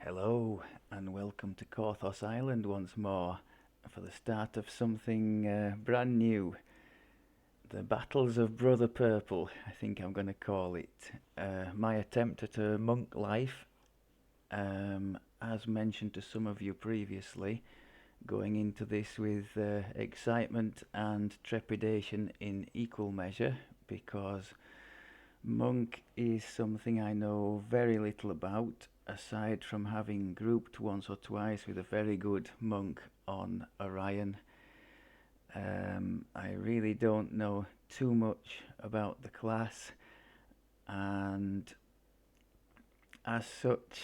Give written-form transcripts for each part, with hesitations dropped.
Hello and welcome to Korthos Island once more for the start of something brand new. The Battles of Brother Purple, I think I'm going to call it. My attempt at a monk life, as mentioned to some of you previously, going into this with excitement and trepidation in equal measure because monk is something I know very little about, aside from having grouped once or twice with a very good monk on Orion. I really don't know too much about the class, and as such,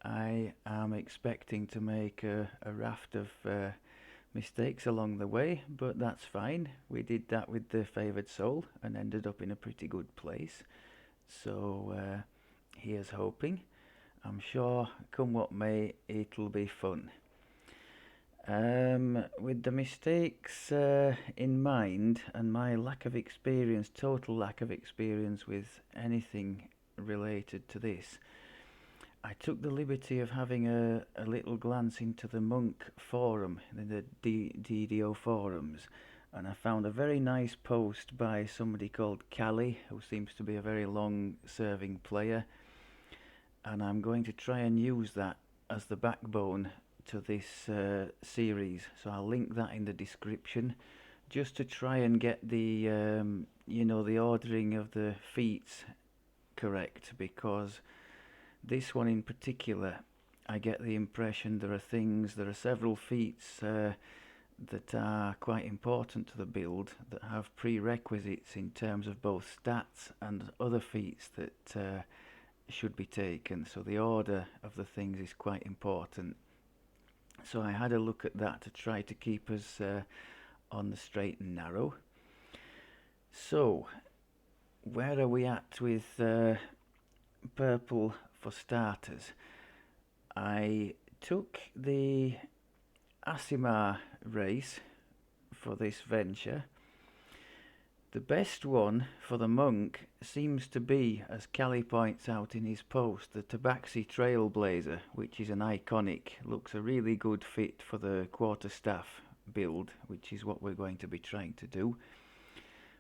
I am expecting to make a raft of mistakes along the way, but that's fine. We did that with the Favoured Soul and ended up in a pretty good place. So here's hoping. I'm sure, come what may, it'll be fun. With the mistakes in mind and my lack of experience, total lack of experience with anything related to this, I took the liberty of having a little glance into the monk forum, the DDO forums, and I found a very nice post by somebody called Callie, who seems to be a very long-serving player, and I'm going to try and use that as the backbone to this series. So I'll link that in the description, just to try and get the the ordering of the feats correct, because this one in particular, I get the impression there are several feats that are quite important to the build, that have prerequisites in terms of both stats and other feats that should be taken. So the order of the things is quite important. So I had a look at that to try to keep us on the straight and narrow. So where are we at with purple for starters? I took the Aasimar race for this venture. The best one for the monk seems to be, as Callie points out in his post, the Tabaxi Trailblazer, which is an iconic, looks a really good fit for the quarterstaff build, which is what we're going to be trying to do.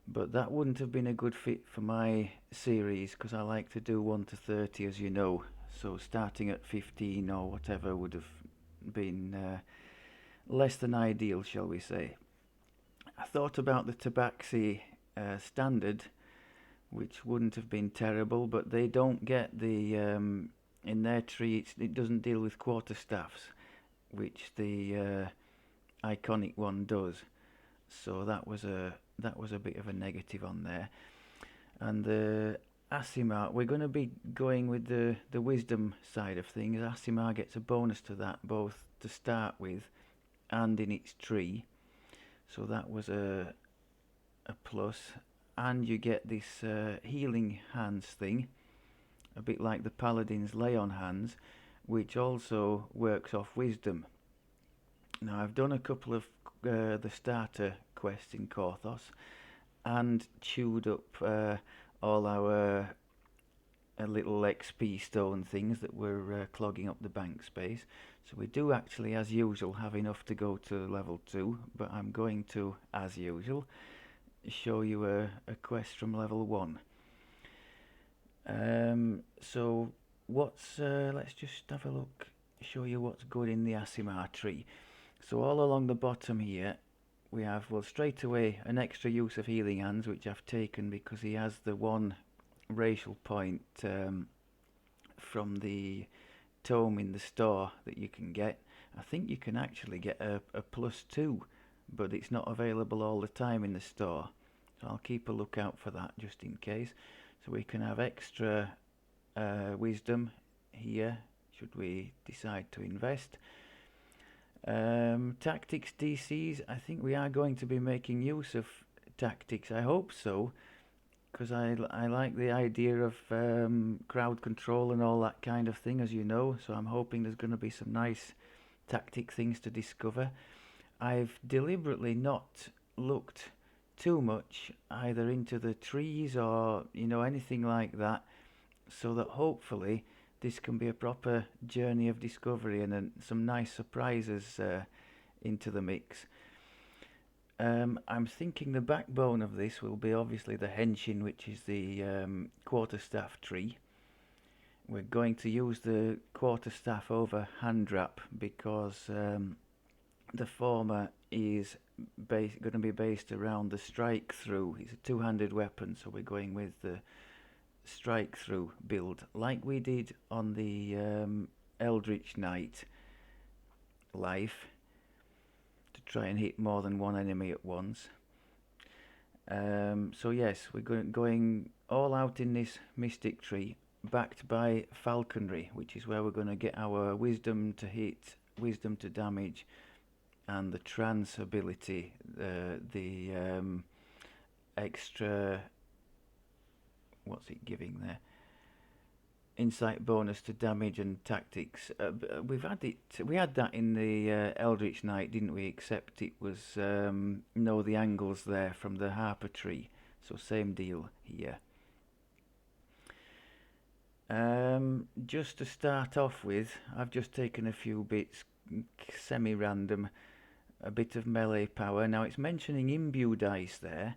But that wouldn't have been a good fit for my series, because I like to do 1 to 30, as you know. So starting at 15 or whatever would have been less than ideal, shall we say. I thought about the Tabaxi standard, which wouldn't have been terrible, but they don't get the in their tree it doesn't deal with quarterstaffs, which the iconic one does. So that was a bit of a negative on there. And the Aasimar, we're going to be going with the wisdom side of things. Aasimar gets a bonus to that, both to start with and in its tree. So that was a plus. And you get this healing hands thing, a bit like the Paladin's lay on hands, which also works off wisdom. Now I've done a couple of the starter quests in Korthos and chewed up all our little XP stone things that were clogging up the bank space. So we do actually, as usual, have enough to go to level 2, but I'm going to, as usual, show you a quest from level 1. So what's let's just have a look, show you what's good in the Aasimar tree. So all along the bottom here we have, well, straight away an extra use of healing hands, which I've taken because he has the one racial point from the tome in the store that you can get. I think you can actually get a +2, but it's not available all the time in the store, so I'll keep a lookout for that just in case. So we can have extra wisdom here should we decide to invest. Tactics DCs, I think we are going to be making use of tactics, I hope so, because I like the idea of crowd control and all that kind of thing, as you know, so I'm hoping there's going to be some nice tactic things to discover. I've deliberately not looked too much either into the trees or anything like that, so that hopefully this can be a proper journey of discovery and some nice surprises into the mix. I'm thinking the backbone of this will be obviously the Henshin, which is the quarterstaff tree. We're going to use the quarterstaff over hand wrap because the former is going to be based around the strike through. It's a two-handed weapon, so we're going with the strike through build, like we did on the Eldritch Knight life, to try and hit more than one enemy at once. So yes, we're going all out in this mystic tree, backed by falconry, which is where we're going to get our wisdom to hit, wisdom to damage, and the trance ability, the extra, what's it giving there? Insight bonus to damage and tactics. We had that in the Eldritch Knight, didn't we? Except it was know the angles there from the Harper tree. So same deal here. Just to start off with, I've just taken a few bits, semi-random, a bit of melee power. Now it's mentioning imbue dice there,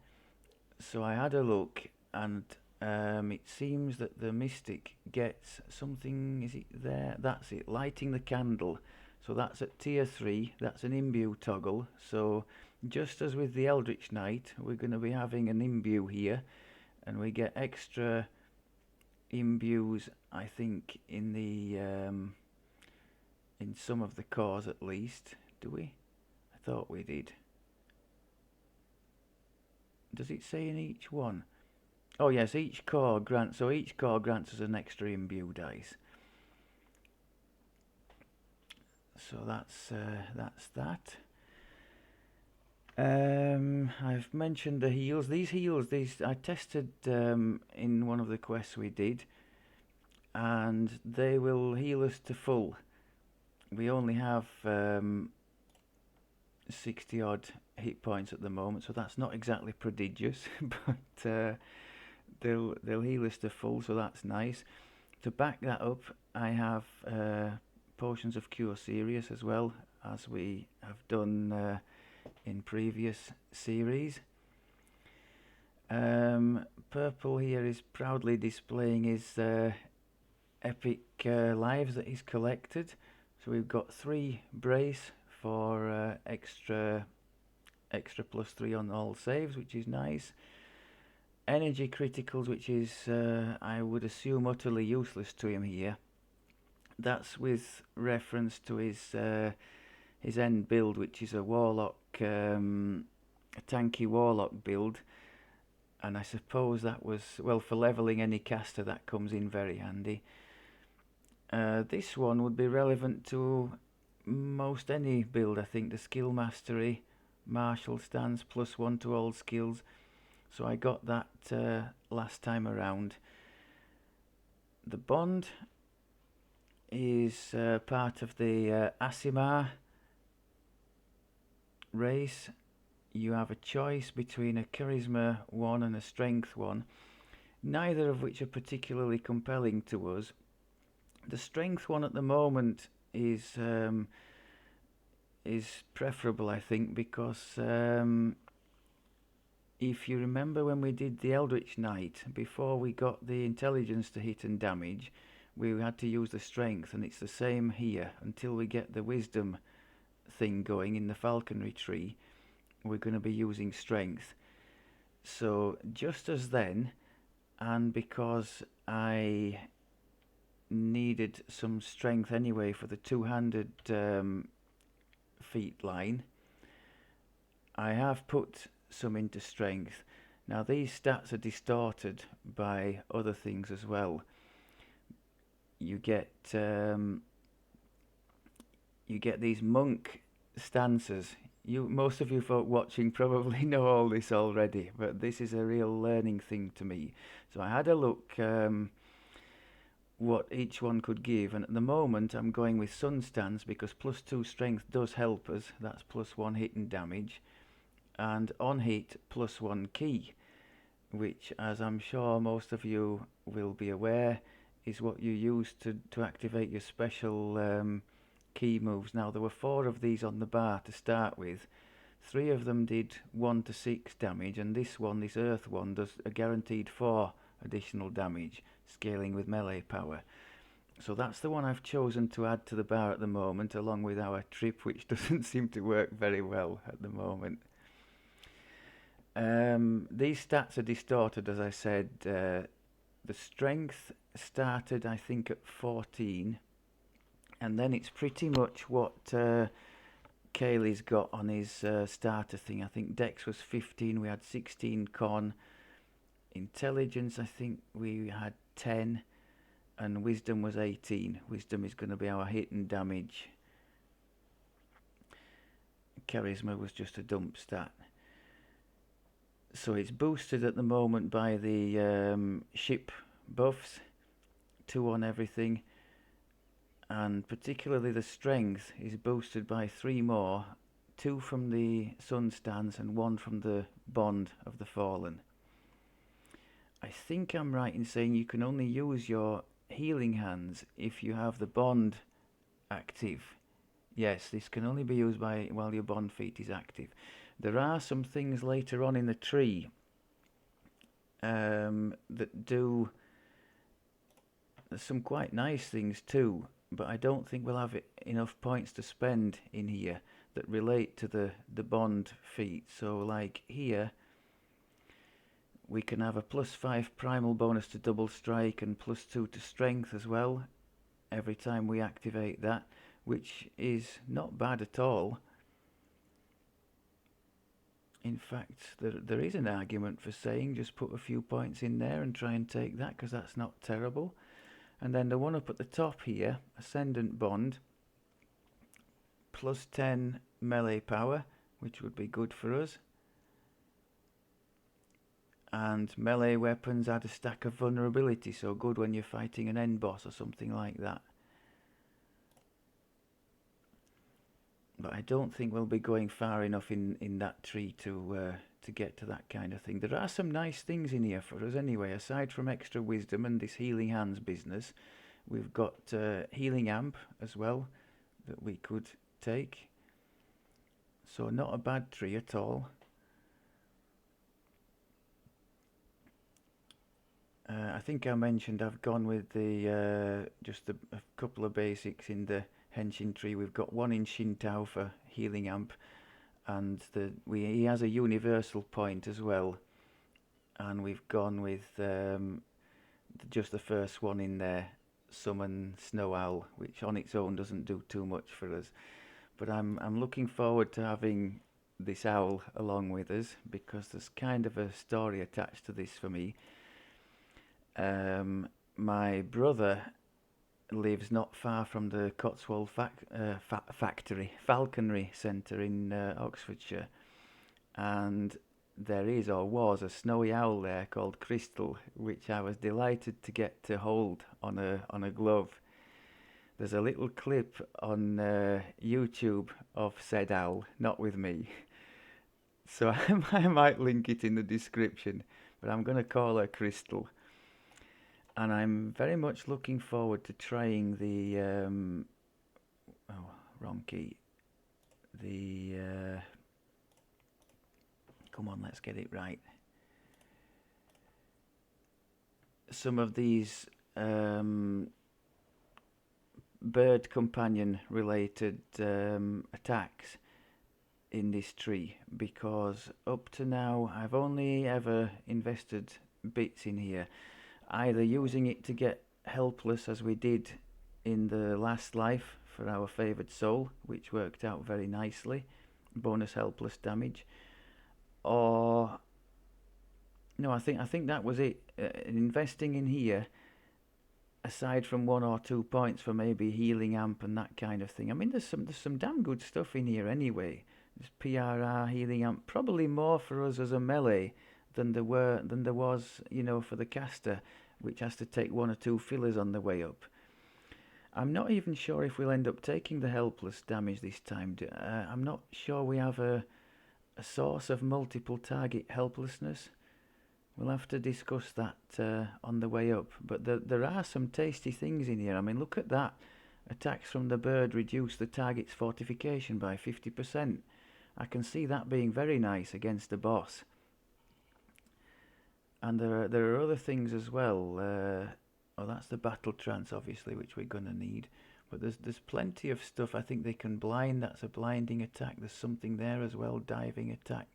so I had a look, and it seems that the mystic gets something. Is it there? That's it, lighting the candle. So that's at tier 3, that's an imbue toggle. So just as with the Eldritch Knight, we're going to be having an imbue here, and we get extra imbues, I think, in the in some of the cores at least. Do we? I thought we did. Does it say in each one? Oh yes, each core grants. So each core grants us an extra imbue dice. So that's that. I've mentioned the heals. These heals, I tested in one of the quests we did, and they will heal us to full. We only have 60 odd hit points at the moment, so that's not exactly prodigious, but they'll heal us to full, so that's nice. To back that up, I have potions of cure serious as well, as we have done in previous series. Purple here is proudly displaying his epic lives that he's collected. So we've got 3 brace for extra +3 on all saves, which is nice. Energy criticals, which is I would assume utterly useless to him here. That's with reference to his end build, which is a warlock, a tanky warlock build, and I suppose that was, well, for leveling any caster that comes in very handy. This one would be relevant to most any build, I think. The skill mastery, martial stance, +1 to all skills. So I got that last time around. The bond is part of the Aasimar race. You have a choice between a charisma 1 and a strength 1, neither of which are particularly compelling to us. The strength 1 at the moment is preferable, I think, because if you remember when we did the Eldritch Knight, before we got the intelligence to hit and damage, we had to use the strength, and it's the same here. Until we get the wisdom thing going in the falconry tree, we're going to be using strength. So just as then, and because I needed some strength anyway for the two-handed feat line, I have put some into strength. Now these stats are distorted by other things as well. You get these monk stances. Most of you folk watching probably know all this already, but this is a real learning thing to me. So I had a look what each one could give, and at the moment I'm going with sun stance because +2 strength does help us. That's +1 hit and damage, and on hit +1 key, which, as I'm sure most of you will be aware, is what you use to activate your special key moves. Now there were 4 of these on the bar to start with. 3 of them did 1 to 6 damage, and this one, this earth one, does a guaranteed 4 additional damage, scaling with melee power. So that's the one I've chosen to add to the bar at the moment, along with our trip, which doesn't seem to work very well at the moment. These stats are distorted, as I said. The strength started, I think, at 14, and then it's pretty much what Cayley's got on his starter thing. I think Dex was 15, we had 16 con. Intelligence, I think we had 10, and Wisdom was 18. Wisdom is going to be our hit and damage. Charisma was just a dump stat. So it's boosted at the moment by the ship buffs, 2 on everything, and particularly the strength is boosted by 3 more, 2 from the Sun stance and 1 from the Bond of the Fallen. I think I'm right in saying you can only use your healing hands if you have the Bond active. Yes, this can only be used while your Bond feat is active. There are some things later on in the tree that do some quite nice things too, but I don't think we'll have enough points to spend in here that relate to the Bond feat. So like here, we can have a +5 primal bonus to double strike and +2 to strength as well every time we activate that, which is not bad at all. In fact, there is an argument for saying just put a few points in there and try and take that, because that's not terrible. And then the one up at the top here, Ascendant Bond, +10 melee power, which would be good for us. And melee weapons add a stack of vulnerability, so good when you're fighting an end boss or something like that. But I don't think we'll be going far enough in that tree to get to that kind of thing. There are some nice things in here for us anyway. Aside from extra wisdom and this healing hands business, we've got healing amp as well that we could take. So not a bad tree at all. I think I mentioned I've gone with the just a couple of basics in the Henshin tree. We've got 1 in Shintao for healing amp, and he has a universal point as well. And we've gone with just the first one in there, Summon Snow Owl, which on its own doesn't do too much for us. But I'm looking forward to having this owl along with us, because there's kind of a story attached to this for me. My brother lives not far from the Cotswold falconry centre in Oxfordshire, and there is or was a snowy owl there called Crystal, which I was delighted to get to hold on a glove. There's a little clip on YouTube of said owl, not with me, so I might link it in the description, but I'm going to call her Crystal. And I'm very much looking forward to trying the wrong key. Come on, let's get it right. Some of these bird companion related attacks in this tree, because up to now I've only ever invested bits in here, either using it to get helpless as we did in the last life for our favoured soul, which worked out very nicely, bonus helpless damage, or no, I think that was it. Investing in here, aside from 1 or 2 points for maybe healing amp and that kind of thing. I mean, there's some damn good stuff in here anyway. There's PRR, healing amp, probably more for us as a melee than there was, for the caster, which has to take 1 or 2 fillers on the way up. I'm not even sure if we'll end up taking the helpless damage this time. I'm not sure we have a source of multiple target helplessness. We'll have to discuss that on the way up. But there are some tasty things in here. I mean, look at that. Attacks from the bird reduce the target's fortification by 50%. I can see that being very nice against the boss. And there are other things as well. Oh, that's the battle trance, obviously, which we're gonna need. But there's plenty of stuff. I think they can blind. That's a blinding attack. There's something there as well. Diving attack.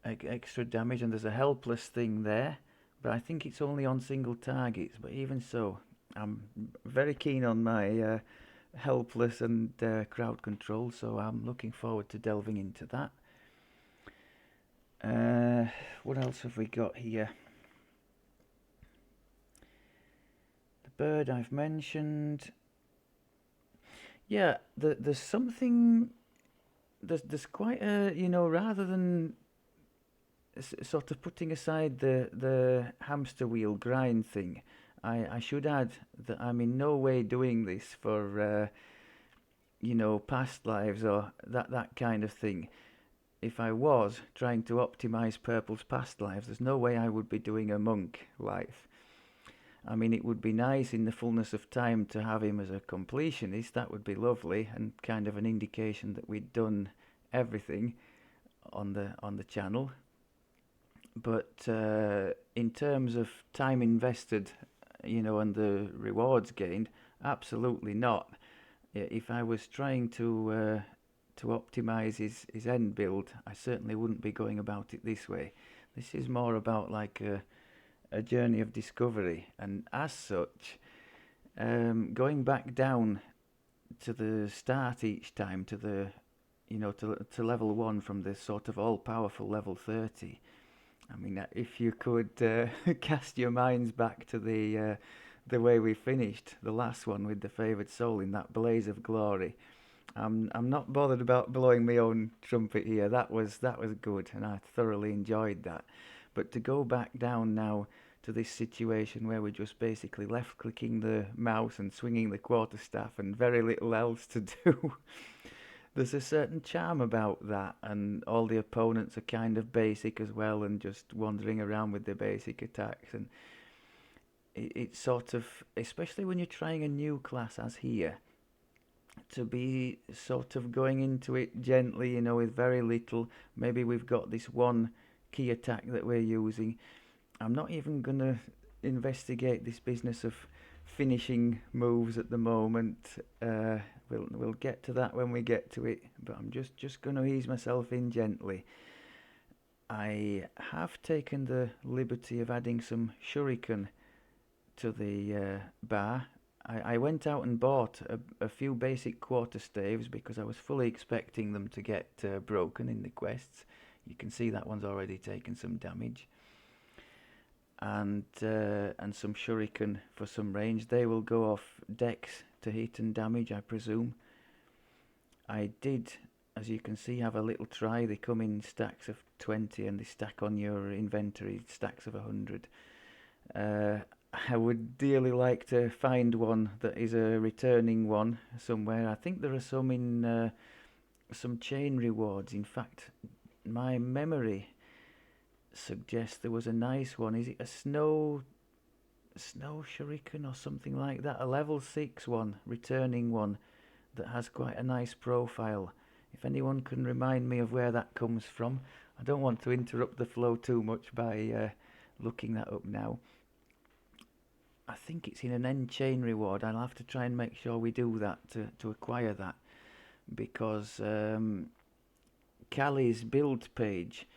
Extra damage, and there's a helpless thing there. But I think it's only on single targets. But even so, I'm very keen on my helpless and crowd control. So I'm looking forward to delving into that. What else have we got here? The bird I've mentioned. Yeah, there's something. There's quite a, rather than sort of putting aside the hamster wheel grind thing, I should add that I'm in no way doing this for past lives or that kind of thing. If I was trying to optimize Purple's past lives, there's no way I would be doing a monk life. I mean, it would be nice in the fullness of time to have him as a completionist. That would be lovely, and kind of an indication that we'd done everything on the channel. But in terms of time invested, and the rewards gained, absolutely not. If I was trying to optimize his end build, I certainly wouldn't be going about it this way. This is more about like a journey of discovery, and as such, going back down to the start each time to the to level 1 from the sort of all-powerful level 30. I mean, if you could cast your minds back to the way we finished the last one with the favoured soul in that blaze of glory. I'm not bothered about blowing my own trumpet here. That was good, and I thoroughly enjoyed that. But to go back down now to this situation where we're just basically left-clicking the mouse and swinging the quarterstaff and very little else to do, there's a certain charm about that, and all the opponents are kind of basic as well and just wandering around with their basic attacks, and it's sort of, especially when you're trying a new class as here, to be sort of going into it gently, with very little. Maybe we've got this one key attack that we're using. I'm not even going to investigate this business of finishing moves at the moment. We'll get to that when we get to it, but I'm just going to ease myself in gently. I have taken the liberty of adding some shuriken to the bar. I went out and bought a few basic quarterstaves because I was fully expecting them to get broken in the quests. You can see that one's already taken some damage. And some shuriken for some range. They will go off dex to hit and damage, I presume. I did, as you can see, have a little try. They come in stacks of 20 and they stack on your inventory stacks of 100. I would dearly like to find one that is a returning one somewhere. I think there are some in some chain rewards. In fact, my memory suggests there was a nice one. Is it a snow shuriken or something like that? A level 6 one, returning one, that has quite a nice profile. If anyone can remind me of where that comes from. I don't want to interrupt the flow too much by looking that up now. I think it's in an end chain reward. I'll have to try and make sure we do that to acquire that, because Callie's build page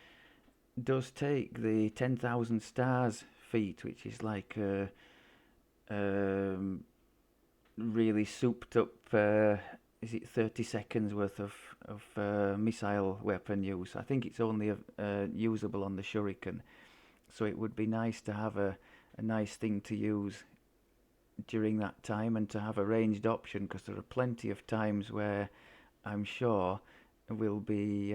does take the 10,000 stars feat, which is like really souped up, is it 30 seconds worth of missile weapon use. I think it's only usable on the shuriken, so it would be nice to have a nice thing to use during that time, and to have a ranged option, because there are plenty of times where I'm sure we'll be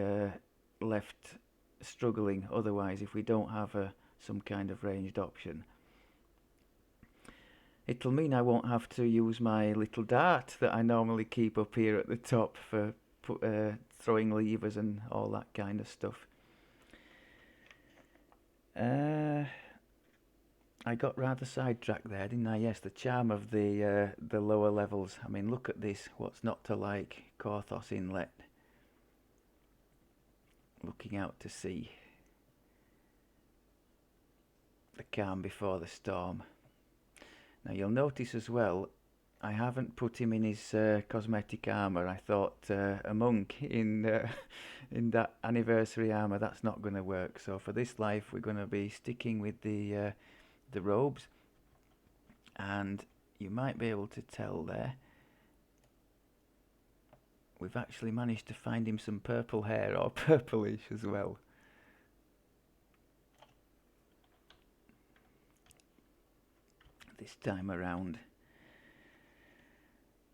left struggling otherwise if we don't have some kind of ranged option. It'll mean I won't have to use my little dart that I normally keep up here at the top for throwing levers and all that kind of stuff. Uh, I got rather sidetracked there, didn't I? Yes, the charm of the lower levels. I mean, look at this. What's not to like? Korthos Inlet, looking out to sea. The calm before the storm. Now you'll notice as well, I haven't put him in his cosmetic armor. I thought a monk in in that anniversary armor, that's not going to work. So for this life, we're going to be sticking with the robes, and you might be able to tell there. We've actually managed to find him some purple hair, or purplish as well. This time around.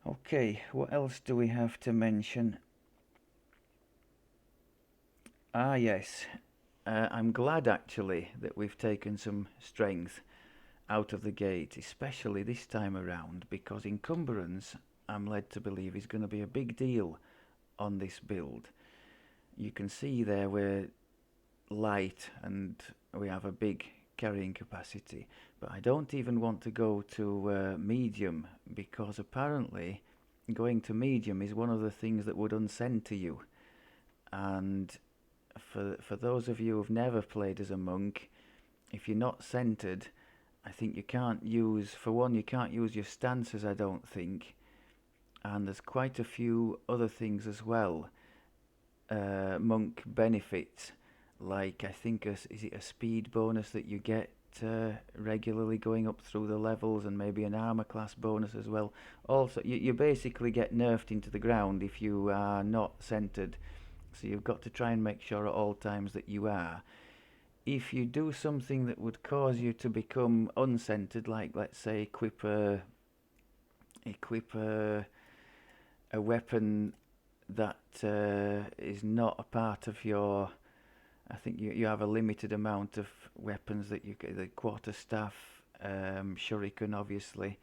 Okay, what else do we have to mention? Ah, yes. I'm glad actually that we've taken some strength out of the gate, especially this time around, because encumbrance, I'm led to believe, is going to be a big deal on this build. You can see there we're light and we have a big carrying capacity, but I don't even want to go to medium, because apparently going to medium is one of the things that would uncenter you. And for those of you who've never played as a monk, if you're not centered, I think you can't use, for one, you can't use your stances, I don't think, and there's quite a few other things as well. Monk benefits, like I think is it a speed bonus that you get regularly going up through the levels, and maybe an armor class bonus as well. Also, you basically get nerfed into the ground if you are not centered, so you've got to try and make sure at all times that you are. If you do something that would cause you to become uncentered, like let's say equip a weapon that is not a part of your, I think you have a limited amount of weapons that you get, the quarterstaff, shuriken obviously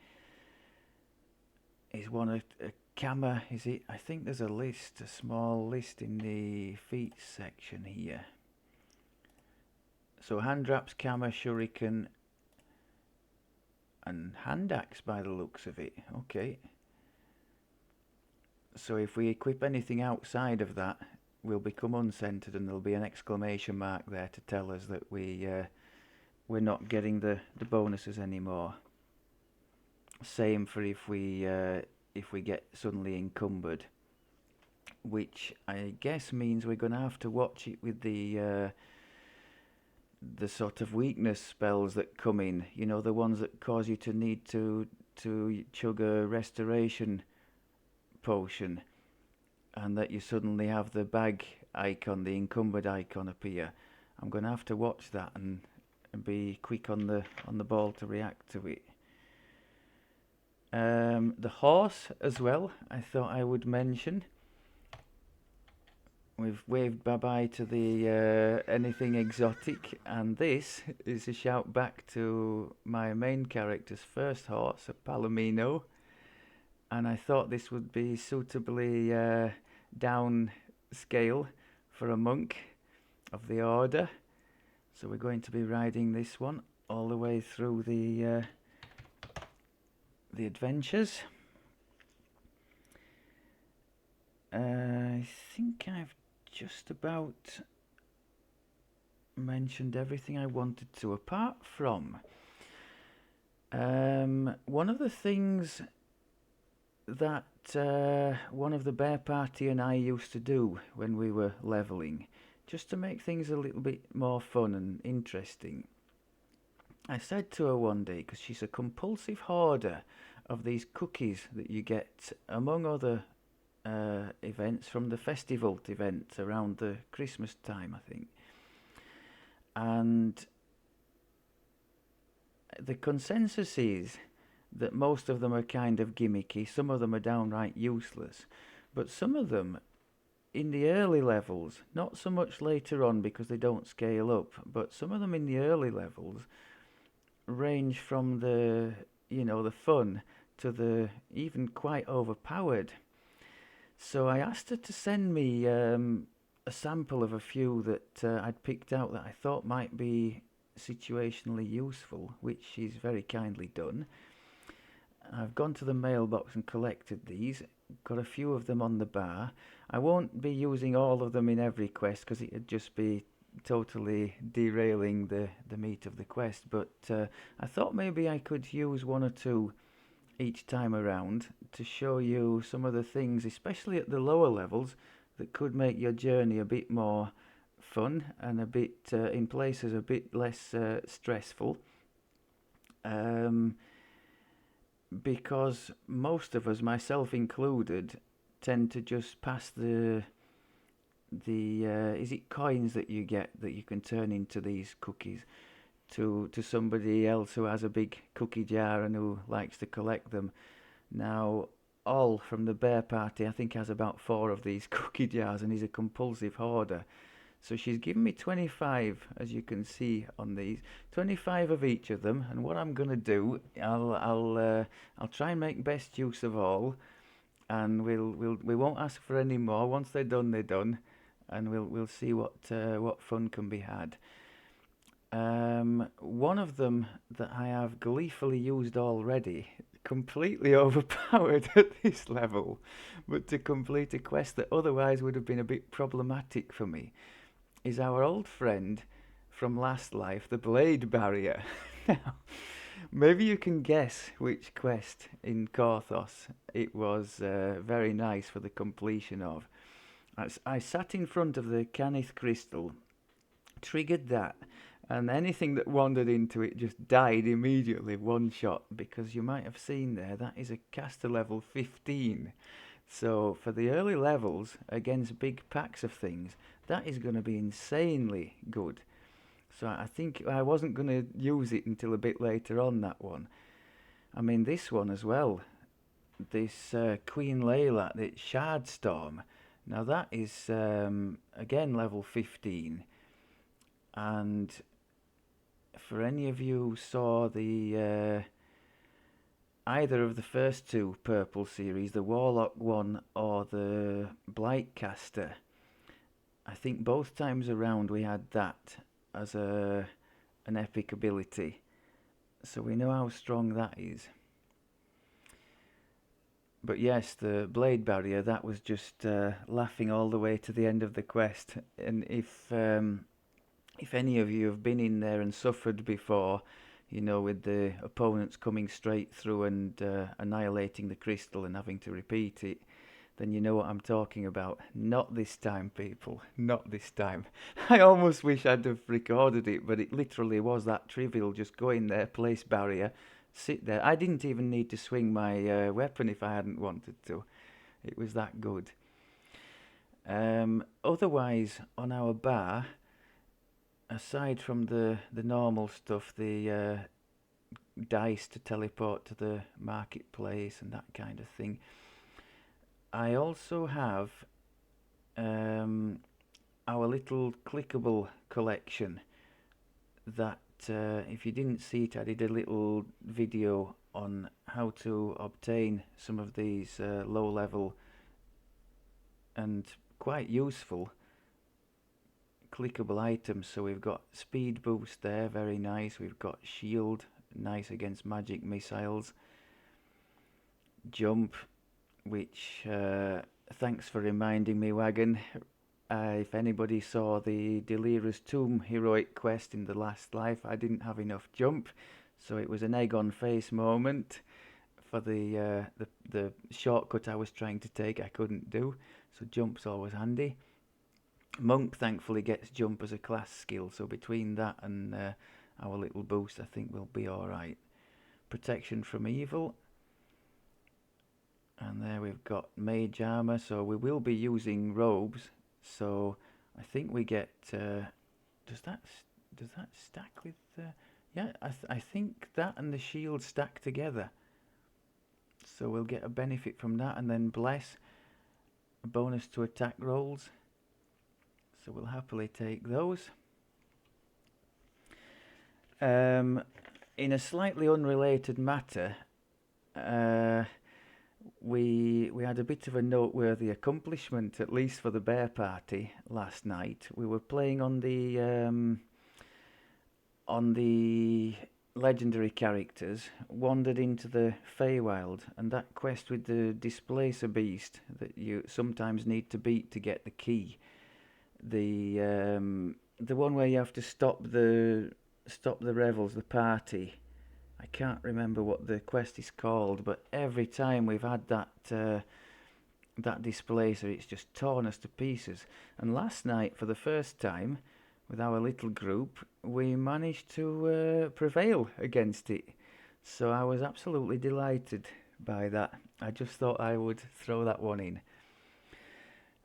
is one, a Kama, is it? I think there's a list, a small list in the Feats section here. So hand wraps, Kama, shuriken, and hand axe by the looks of it. Okay. So if we equip anything outside of that, we'll become uncentered, and there'll be an exclamation mark there to tell us that we're not getting the bonuses anymore. Same for if we get suddenly encumbered, which I guess means we're going to have to watch it with the sort of weakness spells that come in. You know, the ones that cause you to need to chug a restoration potion, and that you suddenly have the bag icon, the encumbered icon appear. I'm going to have to watch that and be quick on the ball to react to it. The horse as well, I thought I would mention. We've waved bye-bye to the anything exotic, and this is a shout back to my main character's first horse, a Palomino, and I thought this would be suitably downscale for a monk of the order. So we're going to be riding this one all the way through the adventures. I think I've just about mentioned everything I wanted to, apart from one of the things that one of the bear party and I used to do when we were leveling, just to make things a little bit more fun and interesting. I said to her one day, because she's a compulsive hoarder of these cookies that you get, among other events, from the festival event around the Christmas time, I think. And the consensus is that most of them are kind of gimmicky, some of them are downright useless, but some of them in the early levels, not so much later on because they don't scale up, but some of them in the early levels range from the fun to the even quite overpowered. So I asked her to send me a sample of a few that I'd picked out that I thought might be situationally useful, which she's very kindly done. I've gone to the mailbox and collected these. Got a few of them on the bar. I won't be using all of them in every quest because it'd just be totally derailing the meat of the quest. But I thought maybe I could use one or two each time around to show you some of the things, especially at the lower levels, that could make your journey a bit more fun and a bit, in places, a bit less stressful. Um, because most of us, myself included, tend to just pass the is it coins that you get that you can turn into these cookies to somebody else who has a big cookie jar and who likes to collect them. Now, All from the Bear Party, I think, has about 4 of these cookie jars and he's a compulsive hoarder. So she's given me 25, as you can see on these, 25 of each of them. And what I'm gonna do, I'll try and make best use of all, and we won't ask for any more. Once they're done, they're done, and we'll see what fun can be had. One of them that I have gleefully used already, completely overpowered at this level, but to complete a quest that otherwise would have been a bit problematic for me, is our old friend from last life, the Blade Barrier. Now, maybe you can guess which quest in Korthos it was very nice for the completion of. I sat in front of the Canith crystal, triggered that, and anything that wandered into it just died immediately, one shot, because you might have seen there, that is a caster level 15. So for the early levels, against big packs of things, that is going to be insanely good. So I think I wasn't going to use it until a bit later on, that one. I mean, this one as well, this Queen Layla, the Shard Storm. Now that is, again, level 15. And for any of you who saw the either of the first two purple series, the Warlock one or the Blightcaster, I think both times around we had that as an epic ability, so we know how strong that is. But yes, the Blade Barrier, that was just laughing all the way to the end of the quest. And if any of you have been in there and suffered before, you know, with the opponents coming straight through and annihilating the crystal and having to repeat it, then you know what I'm talking about. Not this time, people. Not this time. I almost wish I'd have recorded it, but it literally was that trivial. Just go in there, place barrier, sit there. I didn't even need to swing my weapon if I hadn't wanted to. It was that good. Otherwise, on our bar, aside from the normal stuff, the dice to teleport to the marketplace and that kind of thing, I also have our little clickable collection that, if you didn't see it, I did a little video on how to obtain some of these low level and quite useful clickable items. So we've got speed boost there, very nice. We've got shield, nice against magic missiles. Jump, which thanks for reminding me, Wagon. If anybody saw the Delira's Tomb heroic quest in the last life, I didn't have enough jump, so it was an egg on face moment for the shortcut I was trying to take. I couldn't do, so jump's always handy. Monk thankfully gets jump as a class skill, so between that and our little boost, I think we'll be alright. Protection from evil. And there we've got mage armor, so we will be using robes. So I think we get. Does that stack with? Yeah, I think that and the shield stack together. So we'll get a benefit from that, and then bless, a bonus to attack rolls. So we'll happily take those. In a slightly unrelated matter, we had a bit of a noteworthy accomplishment, at least for the Bear Party, last night. We were playing on the on the legendary characters wandered into the Feywild, and that quest with the Displacer beast that you sometimes need to beat to get the key. The one where you have to stop the revels, the party. I can't remember what the quest is called, but every time we've had that displacer, it's just torn us to pieces. And last night, for the first time, with our little group, we managed to prevail against it. So I was absolutely delighted by that. I just thought I would throw that one in.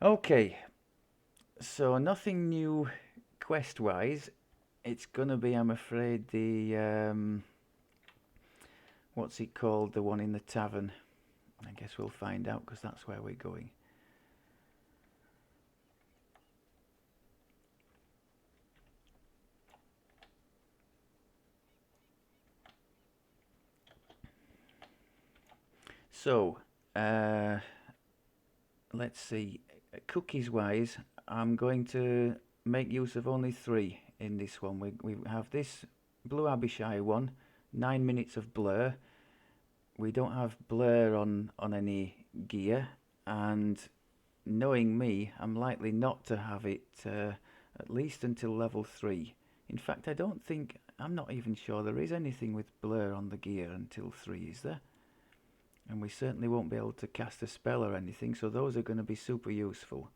Okay, so nothing new quest-wise. It's gonna be, I'm afraid, the what's it called? The one in the tavern. I guess we'll find out because that's where we're going. So, let's see. Cookies wise, I'm going to make use of only 3 in this one. We have this Blue Abishai one, 9 minutes of blur. We don't have blur on any gear, and knowing me, I'm likely not to have it at least until level 3. In fact, I'm not even sure there is anything with blur on the gear until 3, is there? And we certainly won't be able to cast a spell or anything, so those are going to be super useful.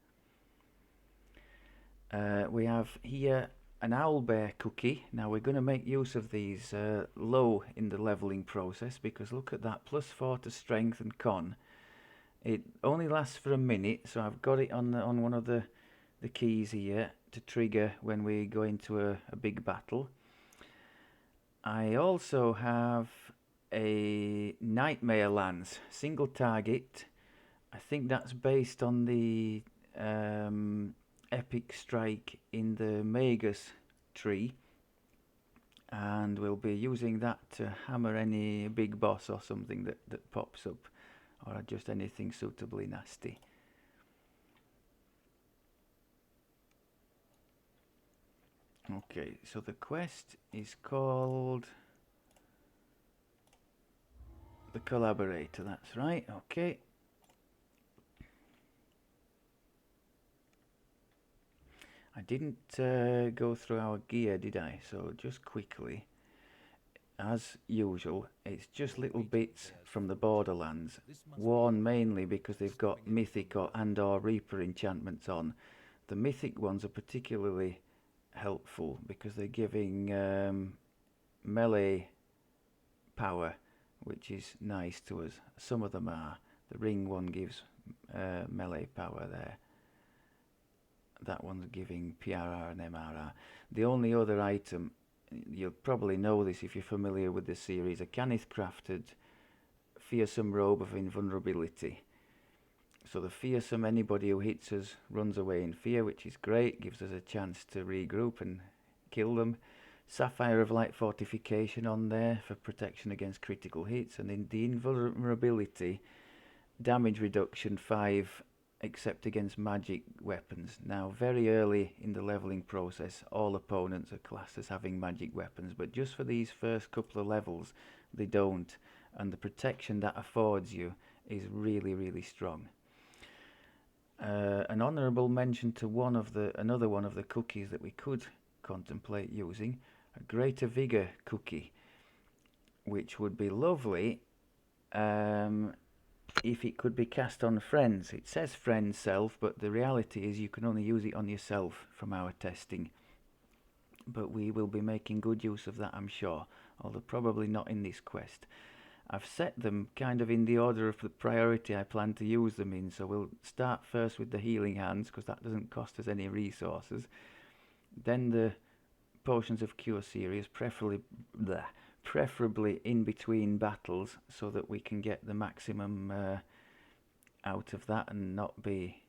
We have here an owlbear cookie. Now we're going to make use of these low in the leveling process, because look at that, +4 to strength and con. It only lasts for a minute, so I've got it on one of the keys here to trigger when we go into a big battle. I also have a Nightmare Lance, single target. I think that's based on the epic strike in the Magus tree, and we'll be using that to hammer any big boss or something that pops up, or just anything suitably nasty. Okay, so the quest is called the Collaborator, that's right. Okay. I didn't go through our gear, did I? So just quickly, as usual, it's just little bits from the Borderlands, worn mainly because they've got Mythic or Reaper enchantments on. The Mythic ones are particularly helpful because they're giving melee power, which is nice to us. Some of them are. The ring one gives melee power there. That one's giving PRR and MRR. The only other item, you'll probably know this if you're familiar with the series, a Canith crafted fearsome robe of invulnerability. So the fearsome, anybody who hits us runs away in fear, which is great, gives us a chance to regroup and kill them. Sapphire of Light fortification on there for protection against critical hits, and in the invulnerability, damage reduction 5 except against magic weapons. Now, very early in the leveling process, all opponents are classed as having magic weapons, but just for these first couple of levels, they don't, and the protection that affords you is really, really strong. An honourable mention to another one of the cookies that we could contemplate using, a Greater Vigour cookie, which would be lovely if it could be cast on friends. It says friend self, but the reality is you can only use it on yourself from our testing. But we will be making good use of that, I'm sure, although probably not in this quest. I've set them kind of in the order of the priority I plan to use them in, so we'll start first with the healing hands, because that doesn't cost us any resources. Then the potions of cure series, preferably in between battles, so that we can get the maximum out of that and not be...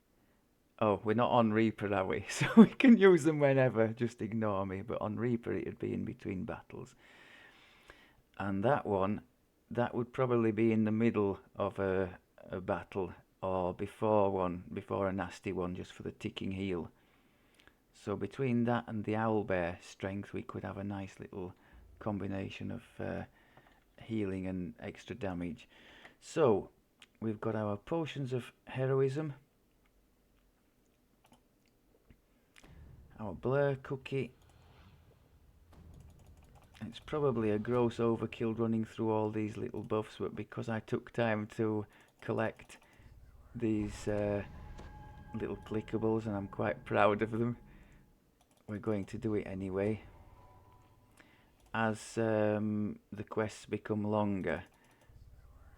Oh, we're not on Reaper, are we? So we can use them whenever, just ignore me. But on Reaper it'd be in between battles. And that one, that would probably be in the middle of a battle, or before a nasty one, just for the ticking heal. So between that and the owlbear strength, we could have a nice little combination of healing and extra damage. So we've got our potions of heroism, our blur cookie. It's probably a gross overkill running through all these little buffs, but because I took time to collect these little clickables and I'm quite proud of them, we're going to do it anyway. As the quests become longer,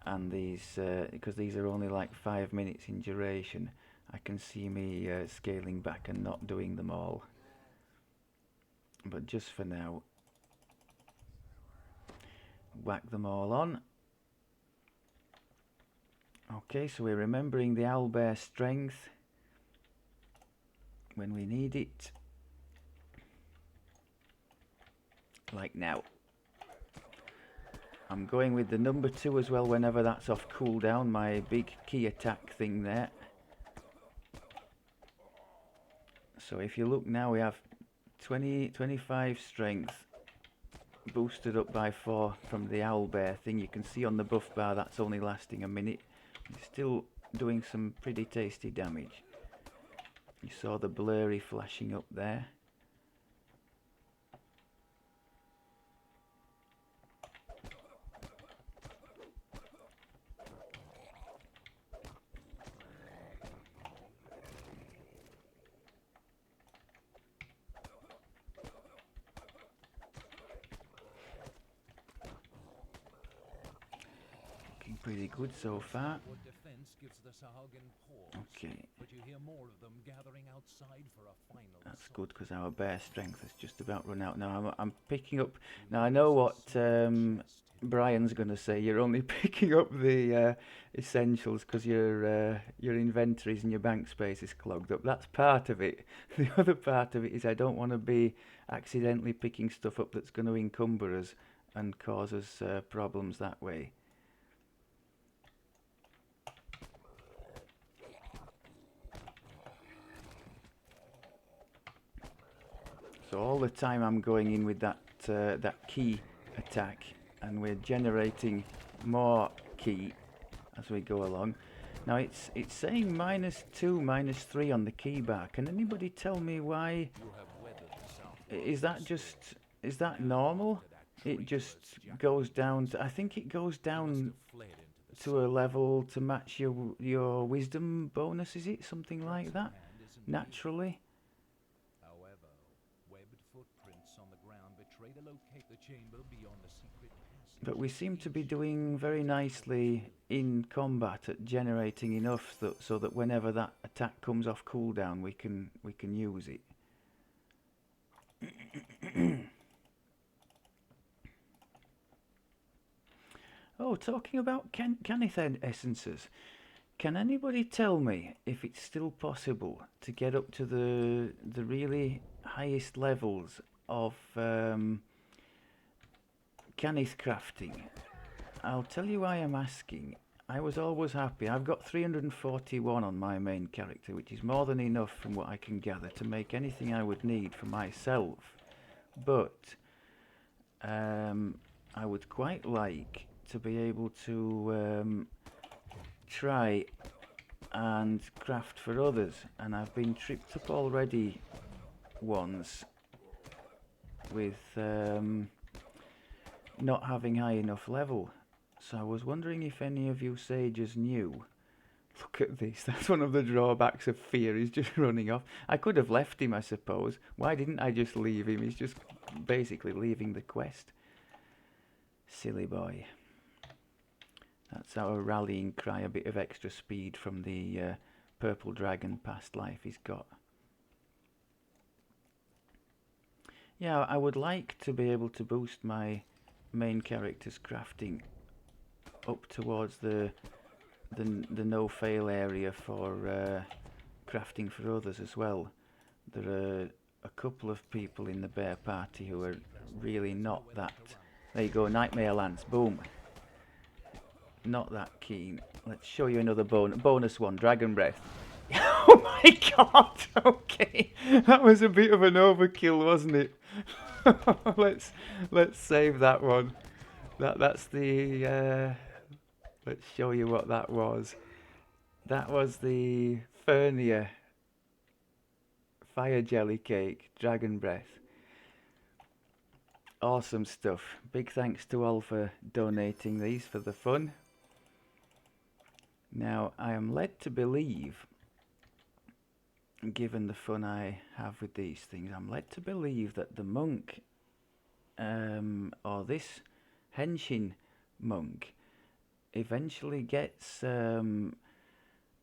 and these, because these are only like 5 minutes in duration, I can see me scaling back and not doing them all. But just for now, whack them all on. Okay, so we're remembering the owlbear strength when we need it. Like now. I'm going with the number 2 as well whenever that's off cooldown, my big key attack thing there. So if you look now, we have 25 strength boosted up by 4 from the owlbear thing. You can see on the buff bar that's only lasting a minute. It's still doing some pretty tasty damage. You saw the blurry flashing up there. Pretty good so far. Okay. That's good because our bear strength has just about run out now. I'm picking up. Now I know what Brian's going to say. You're only picking up the essentials because your inventories and your bank space is clogged up. That's part of it. The other part of it is I don't want to be accidentally picking stuff up that's going to encumber us and cause us problems that way. So all the time I'm going in with that that key attack, and we're generating more key as we go along. Now it's saying -2, -3 on the key bar. Can anybody tell me why? Is that normal? It just goes down to, I think it goes down to a level to match your wisdom bonus, is it? Something like that? Naturally. But we seem to be doing very nicely in combat at generating enough so that whenever that attack comes off cooldown, we can use it. Oh, talking about Canith essences, can anybody tell me if it's still possible to get up to the really highest levels of Canith crafting? I'll tell you why I'm asking. I was always happy. I've got 341 on my main character, which is more than enough from what I can gather to make anything I would need for myself. But I would quite like to be able to try and craft for others, and I've been tripped up already once with not having high enough level. So I was wondering if any of you sages knew. Look at this, that's one of the drawbacks of fear, he's just running off. I could have left him, I suppose. Why didn't I just leave him? He's just basically leaving the quest. Silly boy. That's our rallying cry, a bit of extra speed from the purple dragon past life he's got. Yeah, I would like to be able to boost my main character's crafting up towards the no fail area for crafting for others as well. There are a couple of people in the bear party who are really not that. There you go, Nightmare Lance, boom. Not that keen. Let's show you another bonus one, Dragon Breath. Oh my god! Okay, that was a bit of an overkill, wasn't it? let's let's save that one. That's the. Let's show you what that was. That was the Fernia fire jelly cake, dragon breath. Awesome stuff. Big thanks to all for donating these for the fun. Now I am led to believe, given the fun I have with these things, I'm led to believe that the monk, or this Henshin monk, eventually gets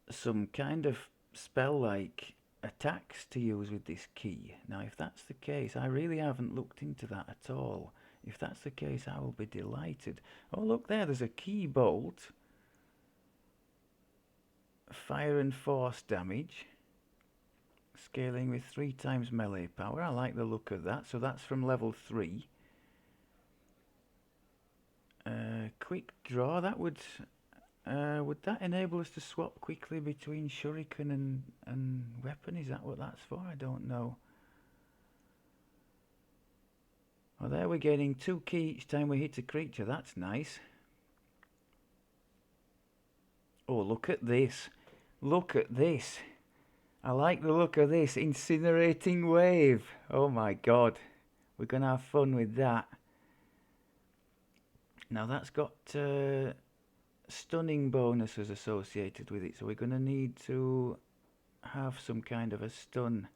some kind of spell-like attacks to use with this key. Now, if that's the case, I really haven't looked into that at all. If that's the case, I will be delighted. Oh, look there, there's a key bolt. Fire and force damage. Scaling with 3 times melee power. I like the look of that. So that's from level 3. Quick draw. That would that enable us to swap quickly between shuriken and weapon? Is that what that's for? I don't know. Oh, there we're getting 2 ki each time we hit a creature. That's nice. Oh, look at this. Look at this. I like the look of this. Incinerating wave. Oh my god. We're going to have fun with that. Now that's got stunning bonuses associated with it. So we're going to need to have some kind of a stun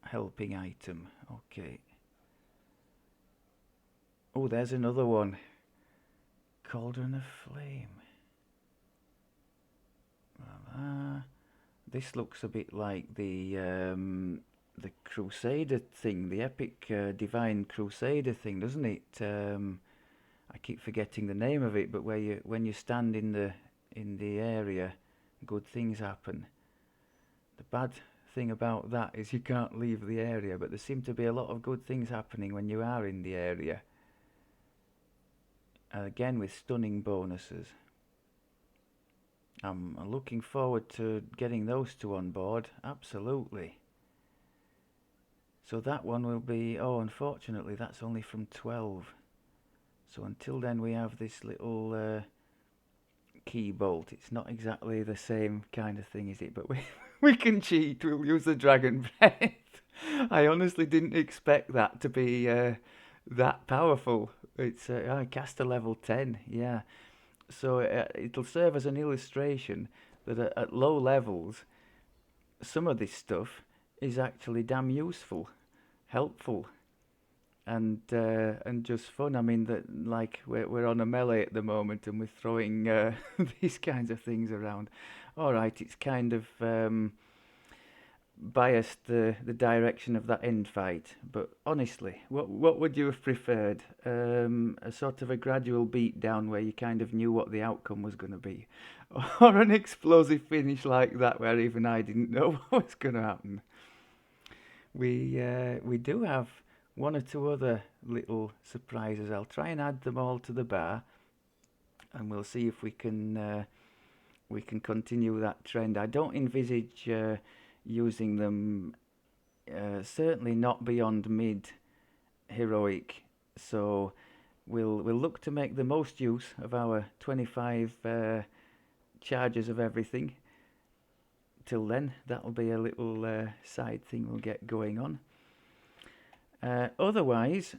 helping item. Okay. Oh, there's another one. Cauldron of Flame. This looks a bit like the Crusader thing, the epic Divine Crusader thing, doesn't it? I keep forgetting the name of it, but where when you stand in the area, good things happen. The bad thing about that is you can't leave the area, but there seem to be a lot of good things happening when you are in the area. Again with stunning bonuses. I'm looking forward to getting those 2 on board, absolutely. So that one will be, oh, unfortunately that's only from 12. So until then we have this little key bolt. It's not exactly the same kind of thing, is it? But we can cheat, we'll use the dragon breath. I honestly didn't expect that to be that powerful. It's I cast a level 10, yeah. So it'll serve as an illustration that at low levels, some of this stuff is actually damn useful, helpful, and just fun. I mean, that like we're on a melee at the moment, and we're throwing these kinds of things around. All right, it's kind of biased the direction of that end fight, but honestly, what would you have preferred? A sort of a gradual beat down where you kind of knew what the outcome was going to be, or an explosive finish like that where even I didn't know what was going to happen? We do have 1 or 2 other little surprises. I'll try and add them all to the bar, and we'll see if we can continue that trend. I don't envisage using them, certainly not beyond mid heroic. So we'll look to make the most use of our 25 charges of everything. Till then, that'll be a little side thing we'll get going on. Otherwise,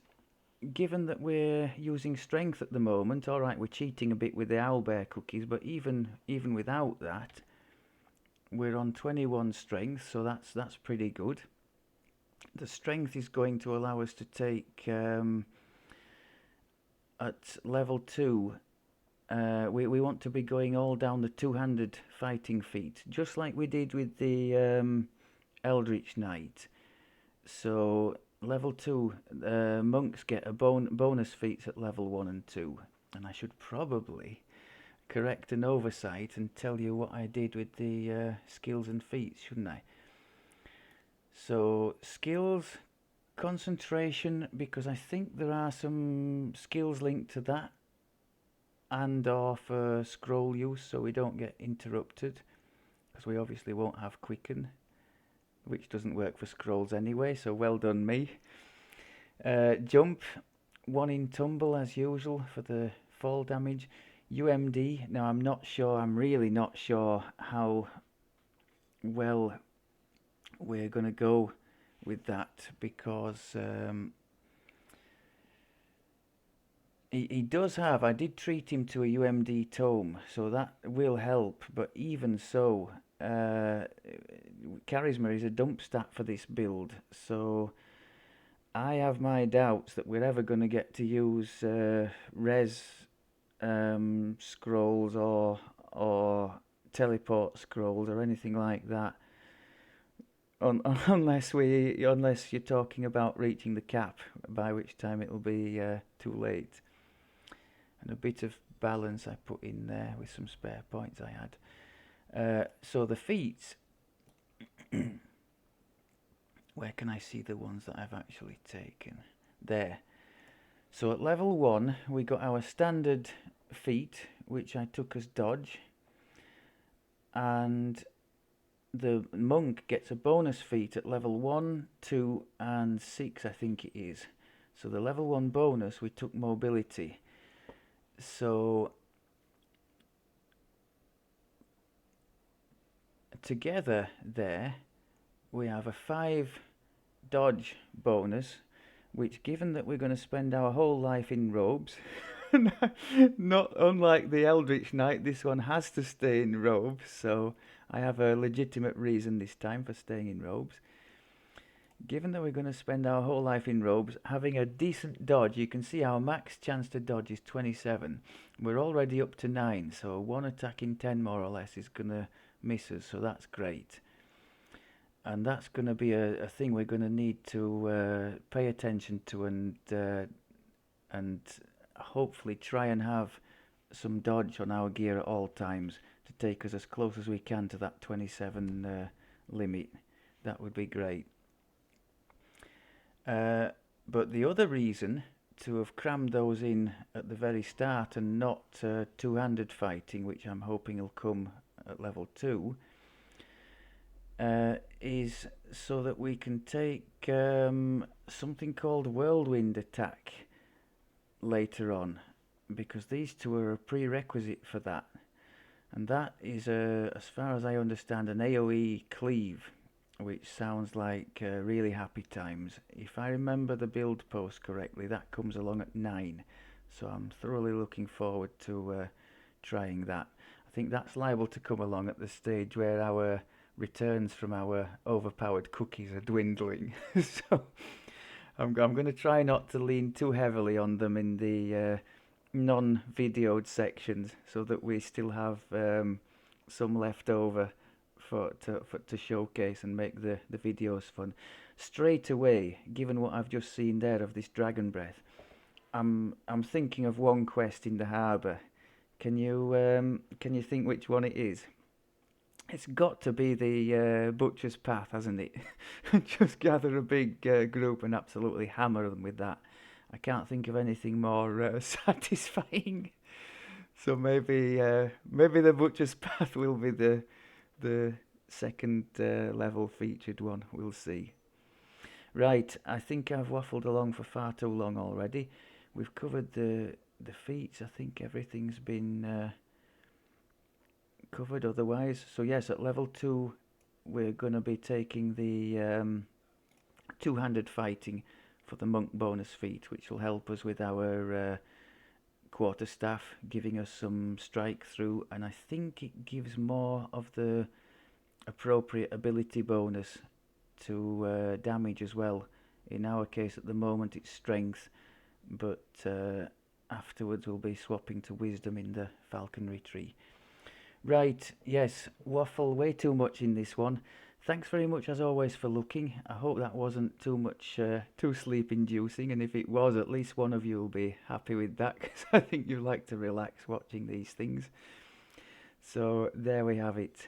given that we're using strength at the moment, all right, we're cheating a bit with the owlbear cookies, but even without that, we're on 21 strength, so that's pretty good. The strength is going to allow us to take at level 2. We want to be going all down the 2-handed fighting feat, just like we did with the Eldritch Knight. So level 2 monks get a bonus feats at level 1 and 2, and I should probably correct an oversight and tell you what I did with the skills and feats, shouldn't I? So skills, concentration, because I think there are some skills linked to that, and or for scroll use so we don't get interrupted. because we obviously won't have quicken, which doesn't work for scrolls anyway, so well done me. Jump, 1 in tumble as usual for the fall damage. UMD, now I'm really not sure how well we're going to go with that, because he does have, I did treat him to a UMD tome, so that will help, but even so, Charisma is a dump stat for this build, so I have my doubts that we're ever going to get to use res scrolls or teleport scrolls or anything like that, unless you're talking about reaching the cap, by which time it'll be too late. And a bit of balance I put in there with some spare points I had. So the feats, where can I see the ones that I've actually taken? There. So at level 1 we got our standard feat, which I took as dodge, and the monk gets a bonus feat at level 1, 2 and 6, I think it is. So the level 1 bonus, we took mobility. So together there we have a 5 dodge bonus, which, given that we're going to spend our whole life in robes, not unlike the Eldritch Knight, this one has to stay in robes, so I have a legitimate reason this time for staying in robes. Given that we're going to spend our whole life in robes, having a decent dodge, you can see our max chance to dodge is 27. We're already up to 9, so 1 attack in 10 more or less is going to miss us, so that's great. And that's going to be a thing we're going to need to pay attention to, and hopefully try and have some dodge on our gear at all times to take us as close as we can to that 27 limit. That would be great. But the other reason to have crammed those in at the very start and not two-handed fighting, which I'm hoping will come at level 2, is so that we can take something called whirlwind attack later on, because these two are a prerequisite for that, and that is as far as I understand, an AoE cleave, which sounds like really happy times. If I remember the build post correctly, that comes along at 9, so I'm thoroughly looking forward to trying that. I think that's liable to come along at the stage where our returns from our overpowered cookies are dwindling. So I'm going to try not to lean too heavily on them in the non-videoed sections, so that we still have some left over to showcase and make the videos fun. Straight away, given what I've just seen there of this dragon breath, I'm thinking of one quest in the harbour. Can you think which one it is? It's got to be the Butcher's Path, hasn't it? Just gather a big group and absolutely hammer them with that. I can't think of anything more satisfying. So maybe the Butcher's Path will be the second level featured one. We'll see. Right, I think I've waffled along for far too long already. We've covered the feats. I think everything's been covered otherwise. So yes, at level 2 we're going to be taking the two-handed fighting for the monk bonus feat, which will help us with our quarterstaff, giving us some strike through, and I think it gives more of the appropriate ability bonus to damage as well. In our case at the moment it's strength, but afterwards we'll be swapping to wisdom in the falconry tree. Right, yes, waffle way too much in this one. Thanks very much as always for looking. I hope that wasn't too much, too sleep inducing, and if it was, at least one of you will be happy with that, because I think you like to relax watching these things. So there we have it.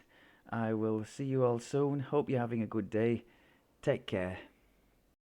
I will see you all soon. Hope you're having a good day. Take care.